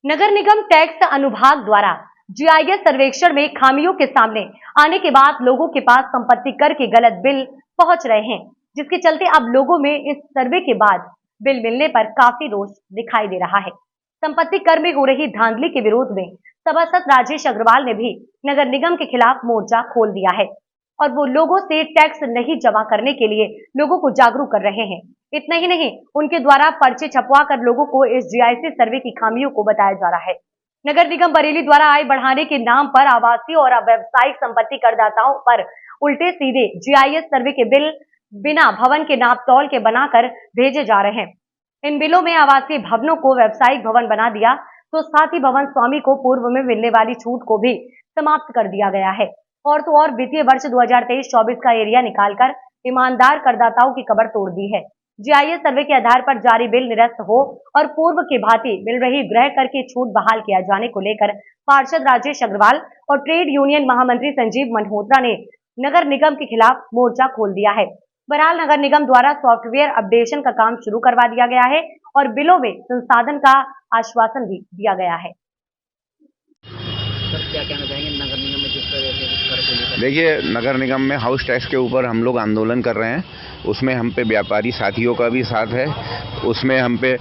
नगर निगम tax अनुभाग द्वारा GIS सर्वेक्षण में खामियों के सामने आने के बाद लोगों के पास संपत्ति कर के गलत बिल पहुंच रहे हैं, जिसके चलते अब लोगों में इस सर्वे के बाद बिल मिलने पर काफी रोष दिखाई दे रहा है। संपत्ति कर में हो रही धांधली के विरोध में सभासद राजेश अग्रवाल ने भी नगर निगम के खिलाफ मोर्चा खोल दिया है और वो लोगों से टैक्स नहीं जमा करने के लिए लोगों को जागरूक कर रहे हैं। इतना ही नहीं, उनके द्वारा पर्चे छपवा कर लोगों को इस जीआईएस सर्वे की खामियों को बताया जा रहा है। नगर निगम बरेली द्वारा आय बढ़ाने के नाम पर आवासीय और व्यावसायिक संपत्ति करदाताओं पर उल्टे सीधे जीआईएस सर्वे के बिल बिना भवन के नाप तौल के बनाकर भेजे जा रहे हैं। इन बिलों में आवासीय भवनों को व्यावसायिक भवन बना दिया तो साथ ही भवन स्वामी को पूर्व में मिलने वाली छूट को भी समाप्त कर दिया गया है। और तो और वित्तीय वर्ष 2023-24 का एरिया निकालकर ईमानदार करदाताओं की कबर तोड़ दी है। जीआईएस सर्वे के आधार पर जारी बिल निरस्त हो और पूर्व की भांति मिल रही गृह कर की छूट बहाल किया जाने को लेकर पार्षद राजेश अग्रवाल और ट्रेड यूनियन महामंत्री संजीव मल्होत्रा ने नगर निगम के खिलाफ मोर्चा खोल दिया है। बहरहाल नगर निगम द्वारा सॉफ्टवेयर अपडेशन का काम शुरू करवा दिया गया है और बिलों में संसाधन का आश्वासन भी दिया गया है। सर, क्या कहना चाहेंगे नगर निगम में जिस तरह से कर को लेकर? देखिए, नगर निगम में हाउस टैक्स के ऊपर हम लोग आंदोलन कर रहे हैं। उसमें हम पे व्यापारी साथियों का भी साथ है, उसमें हम पे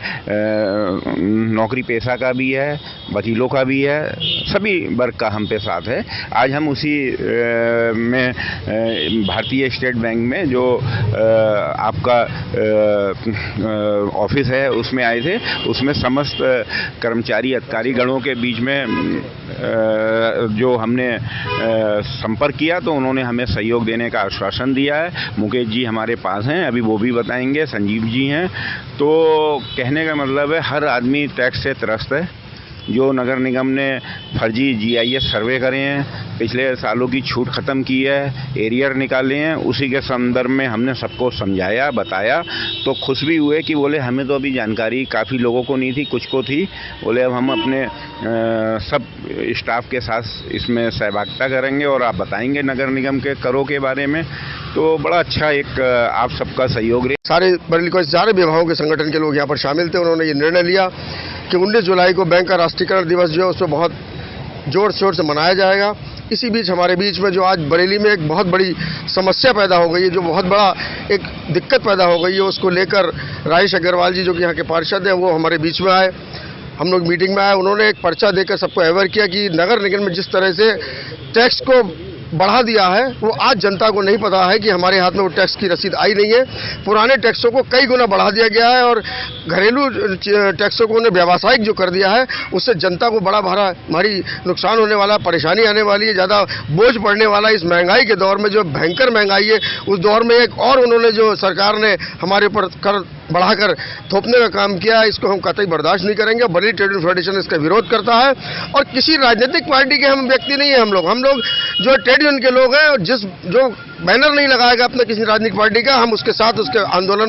नौकरी पेशा का भी है, वकीलों का भी है, सभी वर्ग का हम पे साथ है। आज हम उसी में भारतीय स्टेट बैंक में जो आपका ऑफिस है उसमें आए थे। उसमें समस्त कर्मचारी अधिकारी गणों के बीच में जो हमने संपर्क किया तो उन्होंने हमें सहयोग देने का आश्वासन दिया है। मुकेश जी हमारे पास हैं, अभी वो भी बताएंगे, संजीव जी हैं। तो कहने का मतलब है हर आदमी टैक्स से त्रस्त है। जो नगर निगम ने फर्जी जीआईएस सर्वे करे हैं, पिछले सालों की छूट ख़त्म की है, एरियर निकाले हैं, उसी के संदर्भ में हमने सबको समझाया, बताया तो खुश भी हुए कि बोले हमें तो अभी जानकारी काफ़ी लोगों को नहीं थी, कुछ को थी। बोले अब हम अपने सब स्टाफ के साथ इसमें सहभागिता करेंगे और आप बताएंगे नगर निगम के करों के बारे में। तो बड़ा अच्छा एक आप सबका सहयोग रहे। सारे बरेली के सारे विभागों के संगठन के लोग यहाँ पर शामिल थे। उन्होंने ये निर्णय लिया कि 19 जुलाई को बैंक का राष्ट्रीयकरण दिवस जो है उसको बहुत जोर शोर से मनाया जाएगा। इसी बीच हमारे बीच में जो आज बरेली में एक बहुत बड़ी समस्या पैदा हो गई है, जो बहुत बड़ा एक दिक्कत पैदा हो गई है, उसको लेकर राजेश अग्रवाल जी जो कि यहाँ के पार्षद हैं वो हमारे बीच में आए। हम लोग मीटिंग में आए, उन्होंने एक पर्चा देकर सबको अवेयर किया कि नगर निगम में जिस तरह से टैक्स को बढ़ा दिया है वो आज जनता को नहीं पता है कि हमारे हाथ में वो टैक्स की रसीद आई नहीं है। पुराने टैक्सों को कई गुना बढ़ा दिया गया है और घरेलू टैक्सों को उन्हें व्यावसायिक जो कर दिया है उससे जनता को बड़ा भारी नुकसान होने वाला, परेशानी आने वाली है, ज़्यादा बोझ पड़ने वाला। इस महंगाई के दौर में जो भयंकर महंगाई है उस दौर में एक और उन्होंने जो सरकार ने हमारे ऊपर कर बढ़ाकर थोपने का काम किया है, इसको हम कतई बर्दाश्त नहीं करेंगे। बरेली ट्रेड यूनियन फेडरेशन इसका विरोध करता है और किसी राजनीतिक पार्टी के हम व्यक्ति नहीं है। हम लोग जो ट्रेड यूनियन के लोग हैं और जो बैनर नहीं लगाएगा अपने किसी राजनीतिक पार्टी का, हम उसके साथ उसके आंदोलन